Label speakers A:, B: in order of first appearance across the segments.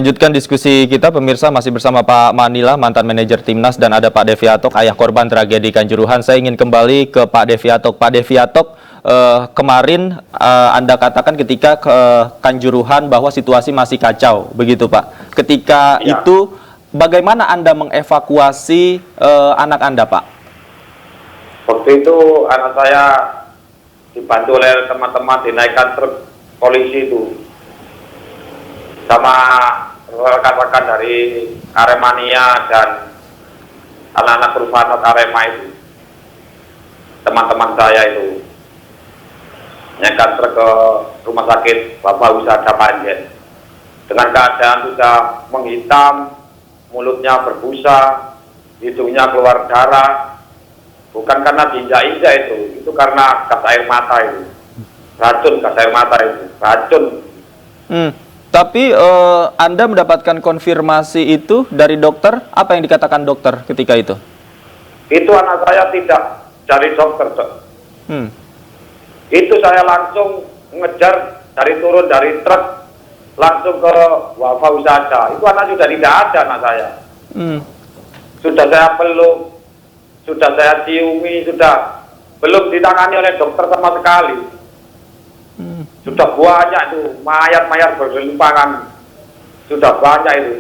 A: melanjutkan diskusi kita, pemirsa, masih bersama Pak Manila, mantan manajer Timnas, dan ada Pak Deviatok, ayah korban tragedi Kanjuruhan. Saya ingin kembali ke Pak Deviatok. Pak Deviatok, kemarin Anda katakan ketika ke Kanjuruhan bahwa situasi masih kacau, begitu Pak. Ketika itu, bagaimana Anda mengevakuasi anak Anda, Pak?
B: Waktu itu anak saya dibantu oleh teman-teman dinaikkan truk polisi itu. Sama rekan-rekan dari Aremania dan anak-anak perusahaan Arema itu, teman-teman saya itu naikkan truk ke rumah sakit Bapak Wisata Panjen dengan keadaan sudah menghitam, mulutnya berbusa, hidungnya keluar darah, bukan karena diinjak-injak itu karena gas air mata itu, racun gas air mata itu, racun.
A: Tapi Anda mendapatkan konfirmasi itu dari dokter, apa yang dikatakan dokter ketika itu?
B: Itu anak saya tidak dari dokter, Dok. Itu saya langsung ngejar turun dari truk, langsung ke Wafa Wisata. Itu anak sudah tidak ada, anak saya. Sudah saya peluk, sudah saya ciumi, sudah belum ditangani oleh dokter sama sekali. Sudah banyak itu mayat-mayat bergelimpangan, sudah banyak itu.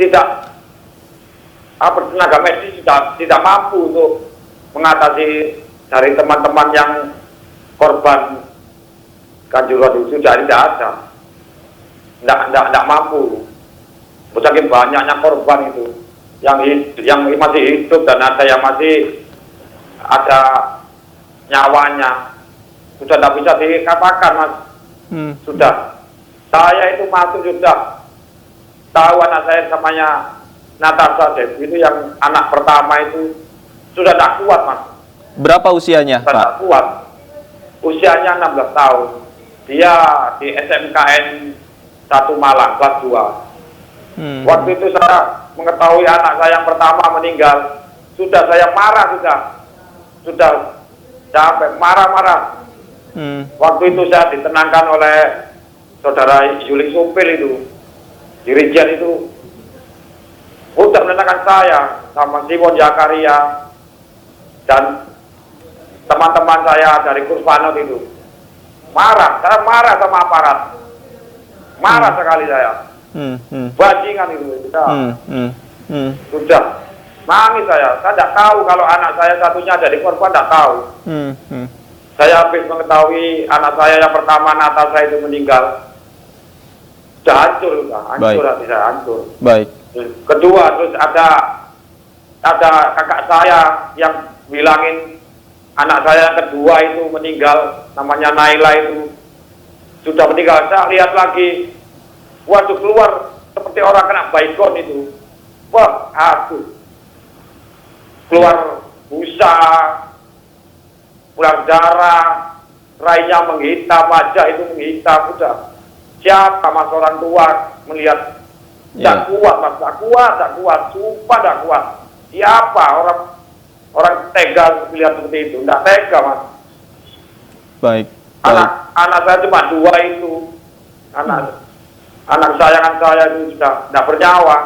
B: Tidak tenaga medis sudah tidak mampu untuk mengatasi dari teman-teman yang korban Kanjuruhan itu sudah tidak ada, tidak mampu. Saking banyaknya korban itu yang masih hidup dan ada yang masih ada nyawanya. Sudah tidak bisa dikatakan, Mas. Sudah. Saya itu masuk sudah tahu anak saya namanya Natasha Devi itu yang anak pertama itu sudah tidak kuat, Mas.
A: Berapa usianya,
B: Pak?
A: Tidak
B: kuat. Usianya 16 tahun. Dia di SMKN 1 Malang, kelas 2. Waktu itu saya mengetahui anak saya yang pertama meninggal. Sudah saya marah, sudah capek, marah-marah. Waktu itu saya ditenangkan oleh saudara Yuli Supil itu, dirijen itu, udah menenangkan saya sama Simon Jakaria dan teman-teman saya dari Kurvanot itu. Saya marah sama aparat, marah sekali saya. Bajingan itu, sudah nangis saya tidak tahu kalau anak saya satunya jadi korban, tidak tahu. Saya habis mengetahui anak saya yang pertama Natasha itu meninggal, sudah hancur hati saya, hancur.
A: Baik.
B: Kedua, terus ada kakak saya yang bilangin anak saya yang kedua itu meninggal, namanya Naila itu sudah meninggal. Saya lihat lagi, waduh, keluar seperti orang kena baygon itu. Wah, keluar busa, keluar darah, rainya menghitam, wajah itu menghitam. Udah, siapa Mas orang tua melihat? Tak kuat, Mas, tak kuat, sumpah tak kuat. Siapa orang tega melihat seperti itu? Tidak tega, Mas.
A: Baik.
B: Anak saya cuma 2 itu. Anak sayangan saya itu sudah tidak bernyawa.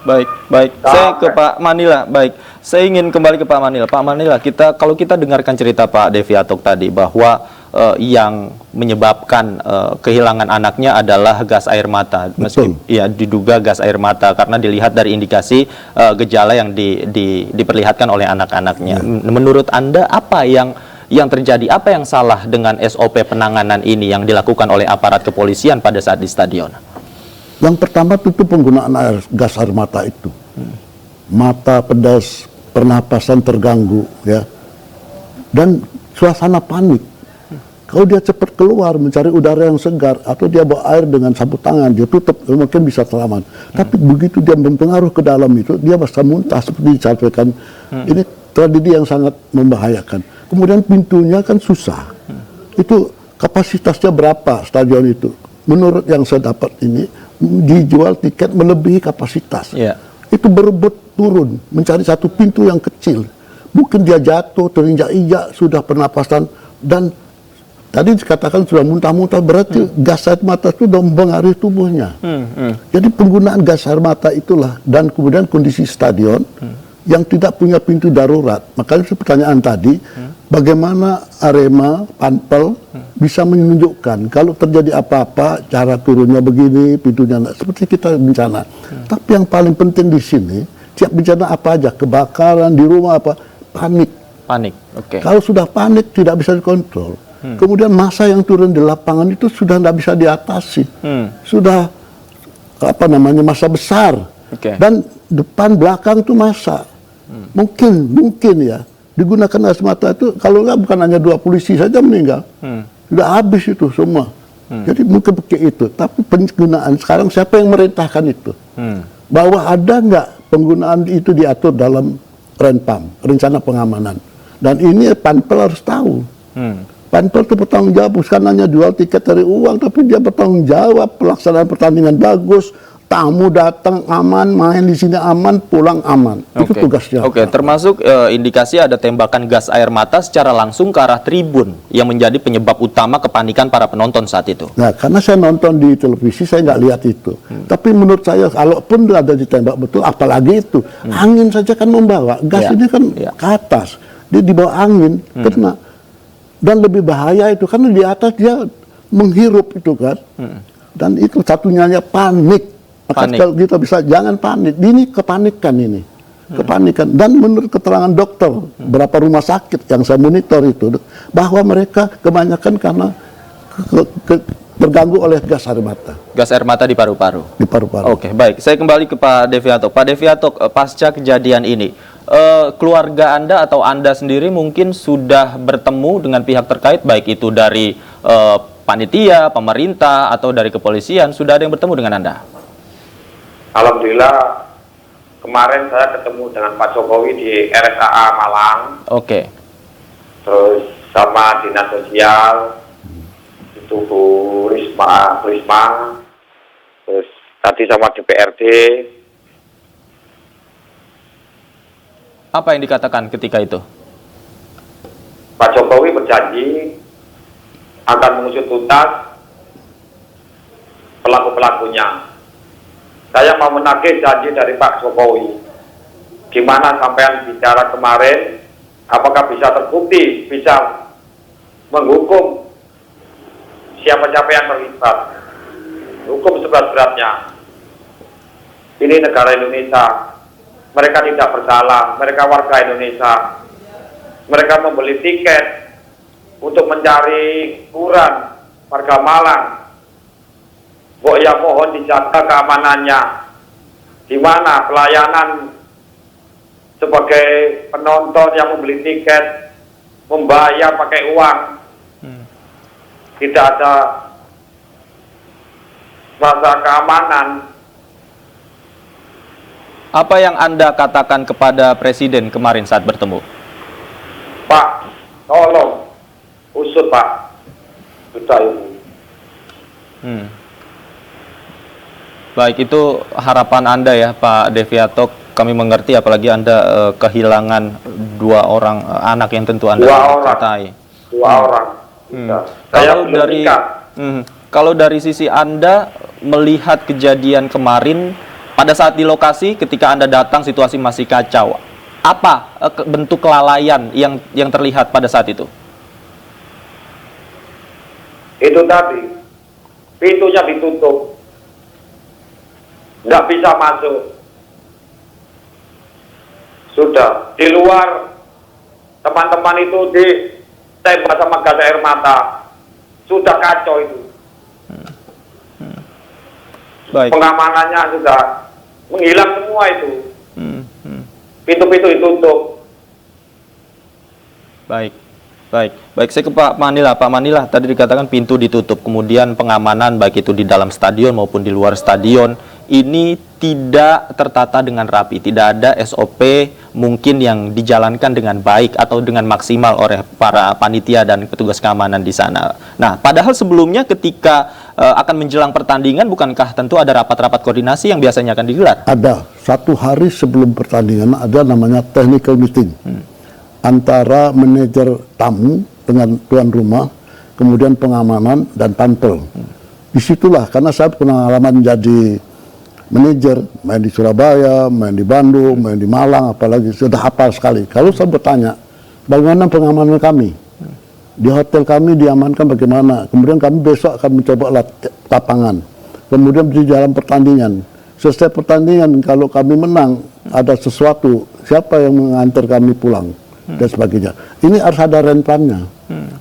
A: Baik. Saya ke Pak Manila. Baik. Saya ingin kembali ke Pak Manila. Pak Manila, kalau kita dengarkan cerita Pak Deviatok tadi bahwa yang menyebabkan kehilangan anaknya adalah gas air mata. Meski diduga gas air mata karena dilihat dari indikasi gejala yang diperlihatkan oleh anak-anaknya. Menurut Anda apa yang terjadi? Apa yang salah dengan SOP penanganan ini yang dilakukan oleh aparat kepolisian pada saat di stadion?
C: Yang pertama itu penggunaan gas air mata itu. Mata pedas, pernapasan terganggu, ya. Dan suasana panik. Kalau dia cepat keluar mencari udara yang segar atau dia bawa air dengan sapu tangan, dia tutup, mungkin bisa selamat. Tapi begitu dia mempengaruhi ke dalam itu, dia bisa muntah seperti disampaikan. Ini tragedi yang sangat membahayakan. Kemudian pintunya kan susah. Itu kapasitasnya berapa stadion itu? Menurut yang saya dapat ini, dijual tiket melebihi kapasitas. Itu berebut turun, mencari satu pintu yang kecil. Mungkin dia jatuh, terinjak-injak, sudah pernapasan, dan tadi dikatakan sudah muntah-muntah, berarti gas air mata itu sudah mempengaruhi tubuhnya. Jadi penggunaan gas air mata itulah, dan kemudian kondisi stadion yang tidak punya pintu darurat. Makanya pertanyaan tadi, bagaimana Arema, Panpel bisa menunjukkan kalau terjadi apa-apa, cara turunnya begini, pintunya enggak, seperti kita bencana. Tapi yang paling penting di sini, siap bencana apa aja, kebakaran di rumah apa, panik.
A: Panik, oke.
C: Kalau sudah panik tidak bisa dikontrol. Kemudian massa yang turun di lapangan itu sudah tidak bisa diatasi. Sudah massa besar. Dan depan belakang itu massa. Mungkin ya digunakan gas mata itu, kalau nggak bukan hanya 2 polisi saja meninggal. Sudah habis itu semua. Jadi mungkin pakai itu. Tapi penggunaan sekarang siapa yang merintahkan itu? Bahwa ada nggak penggunaan itu diatur dalam Renpam, rencana pengamanan. Dan ini Panpel harus tahu. Panpel itu bertanggung jawab, bukan hanya jual tiket dari uang, tapi dia bertanggung jawab pelaksanaan pertandingan bagus, tamu datang aman, main di sini aman, pulang aman. Itu tugasnya.
A: Termasuk indikasi ada tembakan gas air mata secara langsung ke arah tribun yang menjadi penyebab utama kepanikan para penonton saat itu.
C: Nah, karena saya nonton di televisi, saya nggak lihat itu. Tapi menurut saya, kalaupun ada ditembak betul, apalagi itu, angin saja kan membawa. Gas ini kan ke atas, dia dibawa angin, kena. Dan lebih bahaya itu, karena di atas dia menghirup itu kan. Dan itu satunya panik. Maka kalau kita bisa, jangan panik. Ini kepanikan ini. Kepanikan. Dan menurut keterangan dokter, berapa rumah sakit yang saya monitor itu, bahwa mereka kebanyakan karena terganggu oleh gas air mata.
A: Gas air mata di paru-paru? Di paru-paru. Baik. Saya kembali ke Pak Deviatok. Pak Deviatok, pasca kejadian ini, keluarga Anda atau Anda sendiri mungkin sudah bertemu dengan pihak terkait, baik itu dari panitia, pemerintah, atau dari kepolisian. Sudah ada yang bertemu dengan Anda?
B: Alhamdulillah, kemarin saya ketemu dengan Pak Jokowi di RSAA Malang. Terus sama Dinas Sosial, itu Bu Risma. Terus tadi sama DPRD.
A: Apa yang dikatakan ketika itu?
B: Pak Jokowi berjanji akan mengusut tuntas pelaku-pelakunya. Saya mau menagih janji dari Pak Jokowi. Gimana sampean bicara kemarin, apakah bisa terbukti, bisa menghukum siapa-siapa yang terlibat? Hukum seberat-beratnya. Ini negara Indonesia. Mereka tidak bersalah, mereka warga Indonesia. Mereka membeli tiket untuk mencari hiburan warga Malang. Ya mohon dijaga keamanannya. Di mana pelayanan sebagai penonton yang membeli tiket, membayar pakai uang, tidak ada rasa keamanan.
A: Apa yang Anda katakan kepada Presiden kemarin saat bertemu?
B: Pak, tolong usut Pak. Sudah ini.
A: Baik, itu harapan Anda ya Pak Deviatok. Kami mengerti, apalagi Anda kehilangan 2 orang anak yang tentu Anda cintai.
B: 2 orang.
A: Kalau dari sisi Anda melihat kejadian kemarin, pada saat di lokasi ketika Anda datang situasi masih kacau, apa bentuk kelalaian yang terlihat pada saat itu?
B: Itu tadi, pintunya ditutup, nggak bisa masuk. Sudah, di luar teman-teman itu ditembak sama gas air mata. Sudah kacau itu.
A: Baik.
B: Pengamanannya sudah menghilang semua itu. Pintu-pintu ditutup.
A: Baik, saya ke Pak Manila. Pak Manila, tadi dikatakan pintu ditutup, kemudian pengamanan baik itu di dalam stadion maupun di luar stadion ini tidak tertata dengan rapi, tidak ada SOP mungkin yang dijalankan dengan baik atau dengan maksimal oleh para panitia dan petugas keamanan di sana. Nah, padahal sebelumnya ketika akan menjelang pertandingan, bukankah tentu ada rapat-rapat koordinasi yang biasanya akan digelar?
C: Ada, 1 hari sebelum pertandingan ada namanya technical meeting antara manajer tamu dengan tuan rumah kemudian pengamanan dan tampil. Disitulah, karena saya pengalaman jadi manajer, main di Surabaya, main di Bandung, main di Malang, apalagi sudah hafal sekali. Kalau saya bertanya, bagaimana pengamanan kami? Di hotel kami diamankan bagaimana? Kemudian kami besok akan mencoba lapangan. Kemudian di dalam pertandingan. Selesai pertandingan, kalau kami menang, ada sesuatu, siapa yang mengantar kami pulang, dan sebagainya. Ini harus ada rencananya,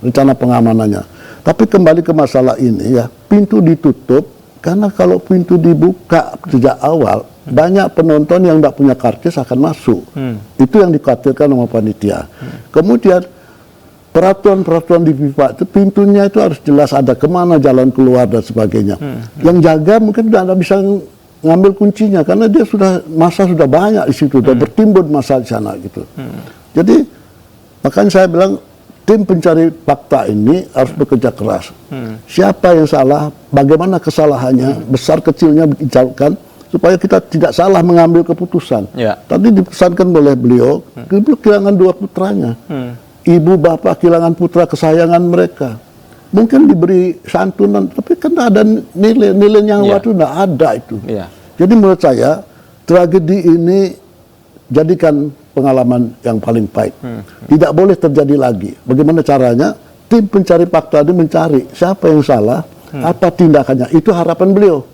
C: rencana pengamanannya. Tapi kembali ke masalah ini ya, pintu ditutup, karena kalau pintu dibuka sejak awal, banyak penonton yang tidak punya karcis akan masuk. Itu yang dikhawatirkan sama panitia. Kemudian peraturan-peraturan di FIFA itu pintunya itu harus jelas, ada kemana jalan keluar dan sebagainya. Yang jaga mungkin sudah tidak bisa ngambil kuncinya, karena dia masa sudah banyak di situ, sudah bertimbun masa di sana gitu. Jadi makanya saya bilang, tim pencari fakta ini harus bekerja keras. Siapa yang salah, bagaimana kesalahannya, besar kecilnya dibicarakan, supaya kita tidak salah mengambil keputusan. Tadi dipesankan oleh beliau, beliau kehilangan 2 putranya. Ibu bapak kehilangan putra kesayangan mereka. Mungkin diberi santunan, tapi kan ada nilai yang waktu tidak ada itu. Jadi menurut saya, tragedi ini jadikan pengalaman yang paling pahit. Tidak boleh terjadi lagi. Bagaimana caranya? Tim pencari fakta ini mencari siapa yang salah, apa tindakannya. Itu harapan beliau.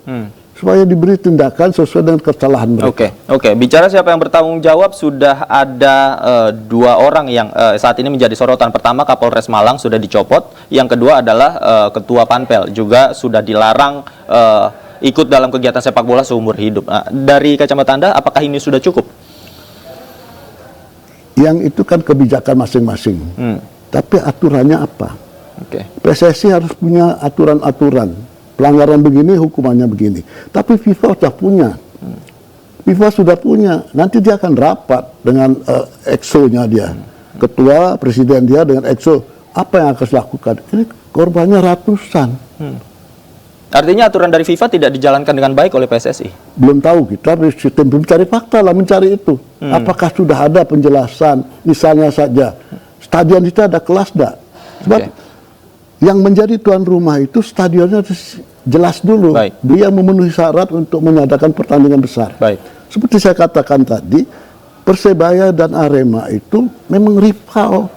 C: Supaya diberi tindakan sesuai dengan kesalahan mereka.
A: Oke. Bicara siapa yang bertanggung jawab, sudah ada 2 orang yang saat ini menjadi sorotan. Pertama, Kapolres Malang sudah dicopot. Yang kedua adalah Ketua Panpel, juga sudah dilarang ikut dalam kegiatan sepak bola seumur hidup. Nah, dari kacamata Anda, apakah ini sudah cukup?
C: Yang itu kan kebijakan masing-masing. Tapi aturannya apa? PSSI harus punya aturan-aturan. Pelanggaran begini, hukumannya begini. Tapi FIFA sudah punya. FIFA sudah punya. Nanti dia akan rapat dengan EXO-nya dia. Ketua, presiden dia dengan EXO. Apa yang akan dilakukan? Ini korbannya ratusan.
A: Artinya aturan dari FIFA tidak dijalankan dengan baik oleh PSSI?
C: Belum tahu, kita sistem mencari fakta lah, mencari itu. Apakah sudah ada penjelasan, misalnya saja, stadion itu ada kelas enggak? Sebab yang menjadi tuan rumah itu stadionnya jelas dulu. Dia memenuhi syarat untuk mengadakan pertandingan besar. Seperti saya katakan tadi, Persebaya dan Arema itu memang rival.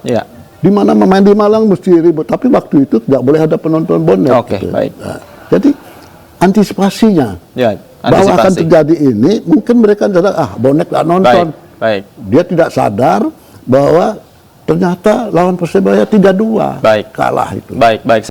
C: Di mana main di Malang mesti ribut, tapi waktu itu tidak boleh ada penonton bonek. Nah, jadi antisipasinya bahwa akan terjadi ini, mungkin mereka sadar, bonek tidak nonton. Dia tidak sadar bahwa ternyata lawan Persebaya 3-2 kalah itu.